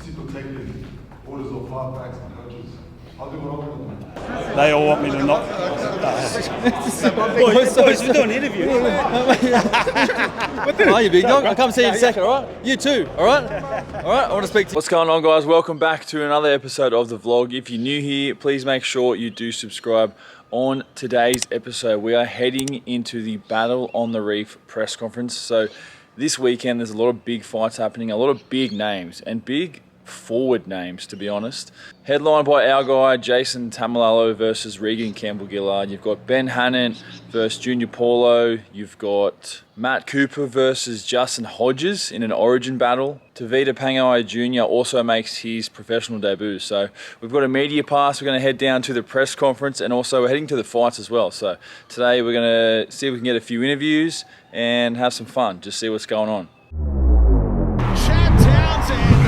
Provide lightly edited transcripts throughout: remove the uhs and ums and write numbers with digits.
super taking orders of five backs and coaches. I'll do what I want to do. They all want me to not. Boys, we're doing an interview. Oh, you big dog. I'll come see you in a second, all right? You too, all right? All right, I want to speak to you. What's going on, guys? Welcome back to another episode of the vlog. If you're new here, please make sure you do subscribe. On today's episode, we are heading into the Battle on the Reef press conference. So this weekend, there's a lot of big fights happening, a lot of big names, and big forward names, to be honest. Headlined by our guy Jason Taumalolo versus Regan Campbell-Gillard. You've got Ben Hannant versus Junior Paulo. You've got Matt Cooper versus Justin Hodges in an Origin battle. Tavita Pangai Jr. also makes his professional debut. So we've got a media pass. We're going to head down to the press conference, and also we're heading to the fights as well. So today we're going to see if we can get a few interviews and have some fun. Just see what's going on. Townsend.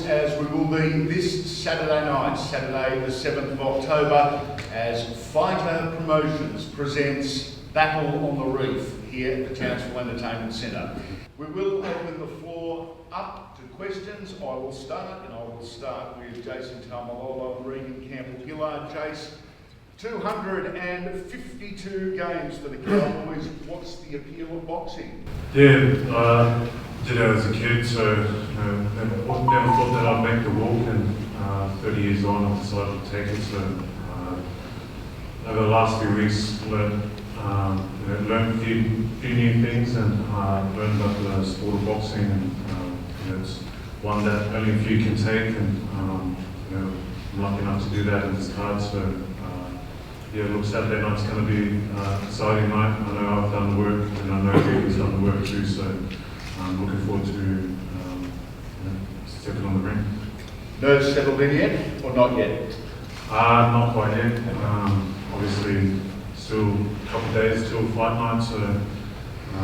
As we will be this Saturday night, Saturday the 7th of October, as Fighter Promotions presents Battle on the Reef here at the Townsville Entertainment Centre. We will open the floor up to questions. I will start with Jason Taumalolo and Regan Campbell-Gillard. Jace, 252 games for the Cowboys. What's the appeal of boxing? Yeah, did it as a kid, so never thought that I'd make the walk, and 30 years on I've decided to take it. So over the last few weeks learned a few new things, and learned about the sport of boxing, and it's one that only a few can take, and I'm lucky enough to do that in this card. So yeah, look, Saturday night's going to be an exciting night. I know I've done the work, and I know Regan's done the work too, so I'm looking forward to stepping on the ring. Nerves settled in yet, or not yet? Not quite yet. Obviously, still a couple of days till fight night, so I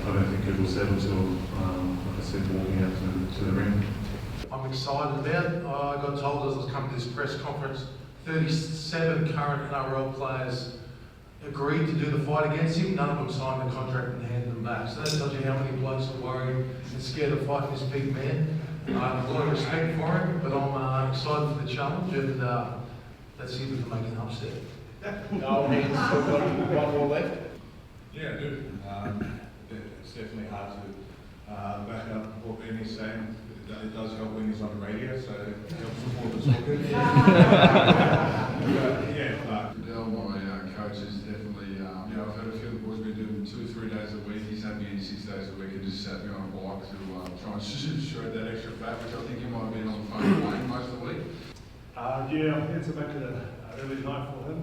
don't think it will settle till, like I said, walking out to the ring. I'm excited about it. I got told as I was coming to this press conference, 37 current NRL players agreed to do the fight against him. None of them signed the contract and handed them back. So that tells you how many blokes are worried and scared of fighting this big man. I have a lot of respect for him, but I'm excited for the challenge, and let's see if we can make an upset. No, hands still got one more left. Yeah, I do. It's definitely hard to back up what Ben is saying. It does help when he's on the radio, so it helps support the talker. My coach is definitely, I've had a few of the boys been doing 2 or 3 days a week. He's had me in 6 days a week and just sat me on a bike to try and shred that extra fat, which I think he might have been on the phone playing most of the week. Yeah, I think it's back to the early night for him.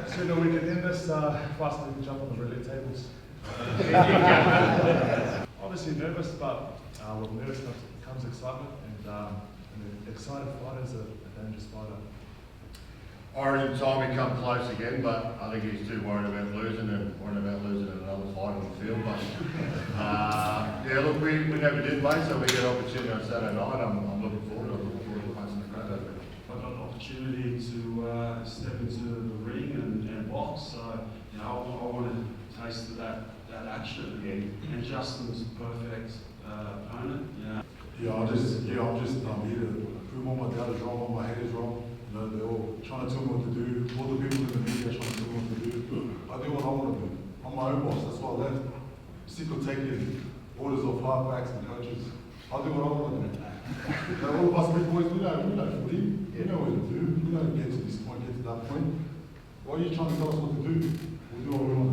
Sooner we can end this, faster we can jump on the relay tables. Obviously nervous, but with nervousness comes excitement, and an excited fighter is a dangerous fighter. Origin timing come close again, but I think he's too worried about losing and worried about losing another fight on the field. But yeah, look, we never did play, so we get an opportunity on Saturday night. I'm looking forward to it. I'm looking forward to punching the crap out of it. I got an opportunity to step into the ring and box, so I wanted to taste of that action again. And Justin's a perfect opponent. I'm just here to prove all my dad is wrong, all my head is wrong. They're all trying to tell me what to do. All the people in the media are trying to tell me what to do. I do what I want to do. I'm my own boss. That's why I left. sick of taking orders off halfbacks and coaches. I'll do what I want to do. All of us big boys, we know footy. We know what to do. We don't get to this point, get to that point. Why are you trying to tell us what to do? We'll do what we want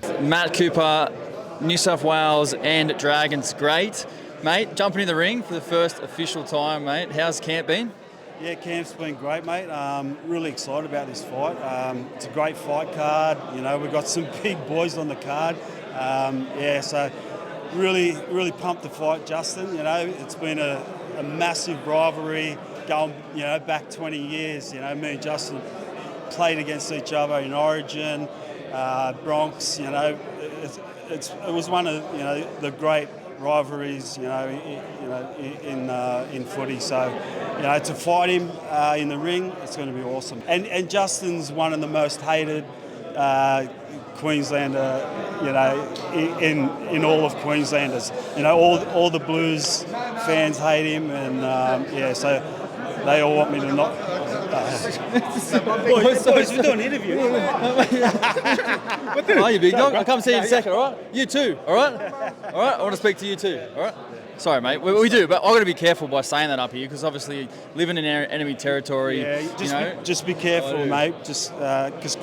to do. Matt Cooper, New South Wales and Dragons, great. Mate, jumping in the ring for the first official time, mate. How's camp been? Yeah, camp's been great, mate. Really excited about this fight. It's a great fight card. You know, we've got some big boys on the card. So really pumped to fight Justin. You know, it's been a massive rivalry going, you know, back 20 years. You know, me and Justin played against each other in Origin, Bronx. You know, it was one of, you know, the great rivalries, in footy. So, you know, to fight him in the ring, it's going to be awesome. And Justin's one of the most hated Queenslander, you know, in all of Queenslanders. You know, all the Blues fans hate him, and so they all want me to not. Boys, we're doing an interview. Oh, you big dog. I'll come see you in a second, all right? You too, all right? All right, I want to speak to you too, all right? Sorry, mate, we do, but I've got to be careful by saying that up here because obviously living in enemy territory, just be careful, mate, just because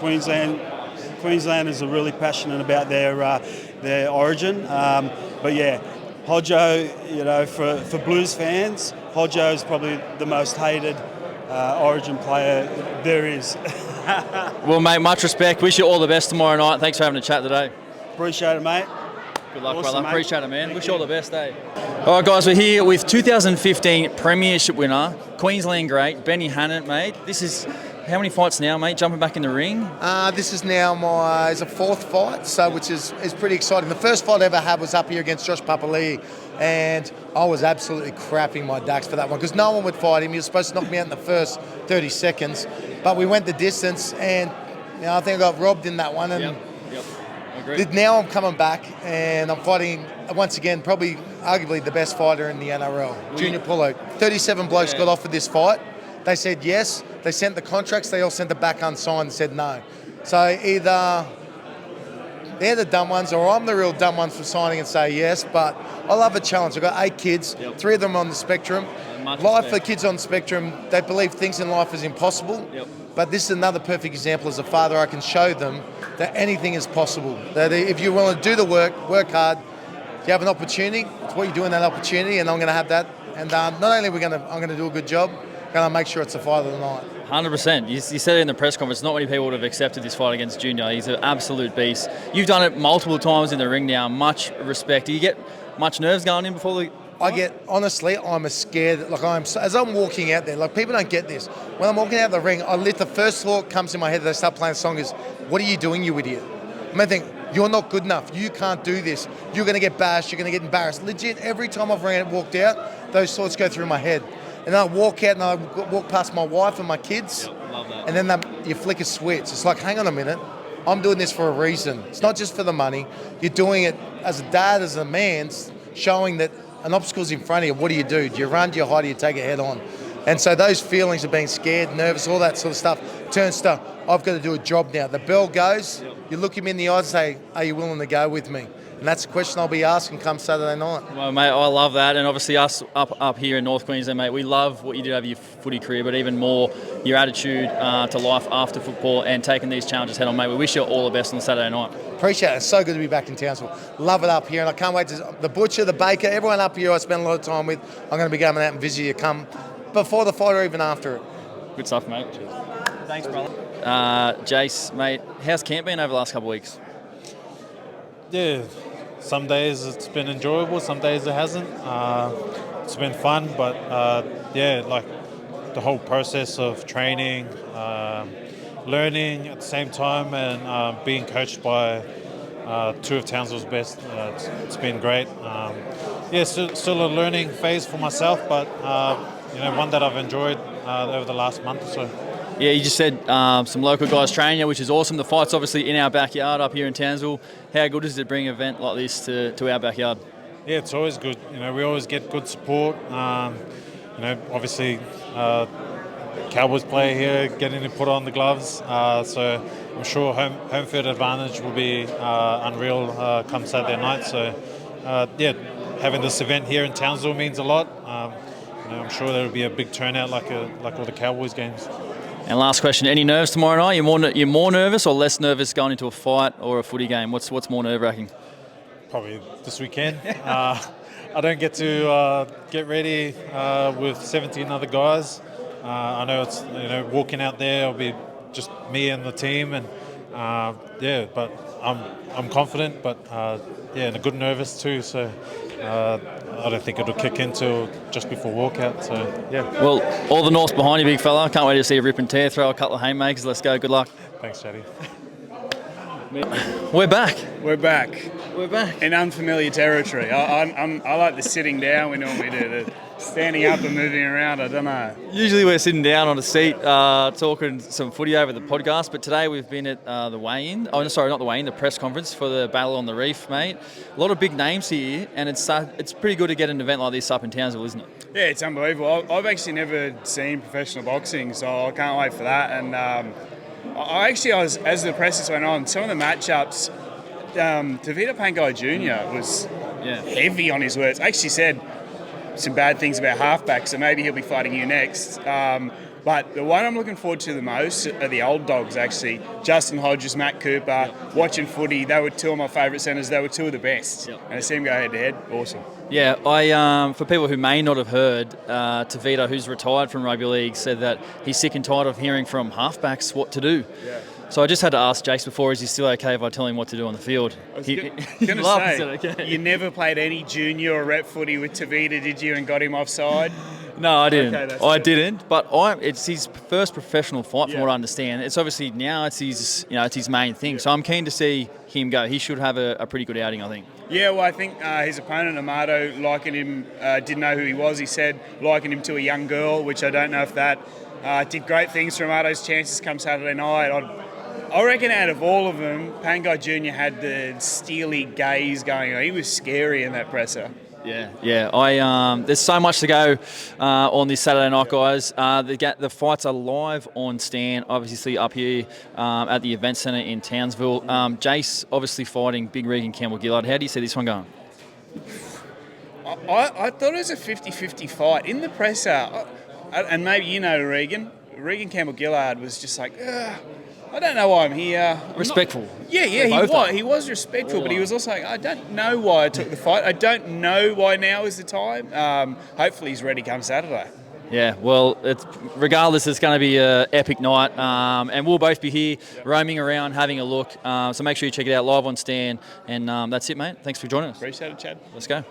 Queenslanders are really passionate about their origin. But yeah, Hodjo, you know, for Blues fans, Hodjo is probably the most hated Origin player there is. Well, mate, much respect. Wish you all the best tomorrow night. Thanks for having a chat today. Appreciate it, mate. Good luck, Awesome, brother. mate. Appreciate it, man. Wish you all the best, eh? All right, guys, we're here with 2015 Premiership winner, Queensland great, Ben Hannant, mate. This is how many fights now, mate? Jumping back in the ring? This is now my fourth fight, so which is pretty exciting. The first fight I ever had was up here against Josh Papali'i, and I was absolutely crapping my dax for that one because no one would fight him. He was supposed to knock me out in the first 30 seconds, but we went the distance, and you know, I think I got robbed in that one. And Yep. Agreed. now I'm coming back, and I'm fighting once again, probably arguably the best fighter in the NRL, Junior Pullo. 37 blokes got offered this fight. They said yes. They sent the contracts. They all sent it back unsigned and said no. So either they're the dumb ones or I'm the real dumb ones for signing and say yes. But I love a challenge. I've got 8 kids, 3 of them on the spectrum. Life for kids on the spectrum, they believe things in life is impossible. But this is another perfect example. As a father, I can show them that anything is possible. That if you want to do the work hard, you have an opportunity. It's what you do in that opportunity, and I'm going to have that. And not only I'm going to do a good job, I'm going to make sure it's the fight of the night. 100%. You said it in the press conference, not many people would have accepted this fight against Junior. He's an absolute beast. You've done it multiple times in the ring now. Much respect. Do you get much nerves going in before the... Honestly, I'm scared. As I'm walking out there, like people don't get this. When I'm walking out the ring, the first thought comes in my head. They start playing the song is, "What are you doing, you idiot?" I think you're not good enough. You can't do this. You're going to get bashed. You're going to get embarrassed. Legit, every time I've walked out, those thoughts go through my head. And I walk out and I walk past my wife and my kids. Love that. And then you flick a switch. It's like, hang on a minute. I'm doing this for a reason. It's not just for the money. You're doing it as a dad, as a man, showing that an obstacle's in front of you. What do? Do you run? Do you hide? Do you take it head on? And so those feelings of being scared, nervous, all that sort of stuff turns to, I've got to do a job now. The bell goes, you look him in the eyes and say, are you willing to go with me? And that's a question I'll be asking come Saturday night. Well, mate, I love that. And obviously us up here in North Queensland, mate, we love what you did over your footy career, but even more your attitude to life after football and taking these challenges head on, mate. We wish you all the best on Saturday night. Appreciate it. It's so good to be back in Townsville. Love it up here, and I can't wait to... The butcher, the baker, everyone up here I spend a lot of time with, I'm going to be going out and visit you come before the fight or even after it. Good stuff, mate. Cheers. Thanks, brother. Jace, mate, how's camp been over the last couple of weeks? Yeah, some days it's been enjoyable, some days it hasn't. It's been fun, but like the whole process of training, learning at the same time, and being coached by 2 of Townsville's best, it's been great. Still a learning phase for myself, but one that I've enjoyed over the last month or so. Yeah, you just said some local guys training you, which is awesome. The fight's obviously in our backyard up here in Townsville. How good is it to bring an event like this to our backyard? Yeah, it's always good. We always get good support. Obviously, Cowboys player here getting to put on the gloves. So I'm sure home field advantage will be unreal come Saturday night. So, having this event here in Townsville means a lot. I'm sure there will be a big turnout like all the Cowboys games. And last question: any nerves tomorrow night? You're more nervous or less nervous going into a fight or a footy game? What's more nerve-wracking? Probably this weekend. I don't get to get ready with 17 other guys. I know it's walking out there, it'll be just me and the team, and but I'm confident, but and a good nervous too. So I don't think it'll kick in till just before walkout. So yeah. Well, all the North's behind you, big fella. Can't wait to see you rip and tear, throw a couple of haymakers. Let's go. Good luck. Thanks, Chatty. We're back. We're back. We're back. In unfamiliar territory. I like the sitting down we normally do. The standing up and moving around, I don't know. Usually we're sitting down on a seat talking some footy over the podcast, but today we've been at the weigh-in. Oh, sorry, not the weigh-in, the press conference for the Battle on the Reef, mate. A lot of big names here, and it's pretty good to get an event like this up in Townsville, isn't it? Yeah, it's unbelievable. I've actually never seen professional boxing, so I can't wait for that. And I was, as the press went on, some of the matchups, Tavita Pangai Jr. was heavy on his words. I actually said some bad things about halfback, so maybe he'll be fighting you next. But the one I'm looking forward to the most are the old dogs, actually. Justin Hodges, Matt Cooper, watching footy. They were two of my favourite centres. They were two of the best. Yep. And to see them go head-to-head, awesome. Yeah, I for people who may not have heard, Tavita, who's retired from rugby league, said that he's sick and tired of hearing from halfbacks what to do. Yeah. So I just had to ask Jace before, is he still okay if I tell him what to do on the field? I was going to say, you never played any junior or rep footy with Tavita, did you, and got him offside? No, I didn't. Okay, I didn't. But it's his first professional fight, from what I understand. It's obviously now it's his main thing. Yeah. So I'm keen to see him go. He should have a pretty good outing, I think. Yeah, well, I think his opponent, Amato, likened him, didn't know who he was. He said likened him to a young girl, which I don't know if that did great things for Amato's chances come Saturday night. I reckon out of all of them, Pangai Jr. had the steely gaze going on. He was scary in that presser. Yeah. There's so much to go on this Saturday night, guys. The fights are live on Stan, obviously up here at the event centre in Townsville. Jace obviously fighting Big Regan Campbell-Gillard. How do you see this one going? I thought it was a 50-50 fight. In the presser, and maybe you know Regan Campbell-Gillard was just like, I don't know why I'm here. Respectful. He was respectful, but he was also like, I don't know why I took the fight. I don't know why now is the time. Hopefully he's ready come Saturday. Yeah, well, regardless, it's going to be an epic night, and we'll both be here roaming around, having a look. So make sure you check it out live on Stan, and that's it, mate. Thanks for joining us. Appreciate it, Chad. Let's go.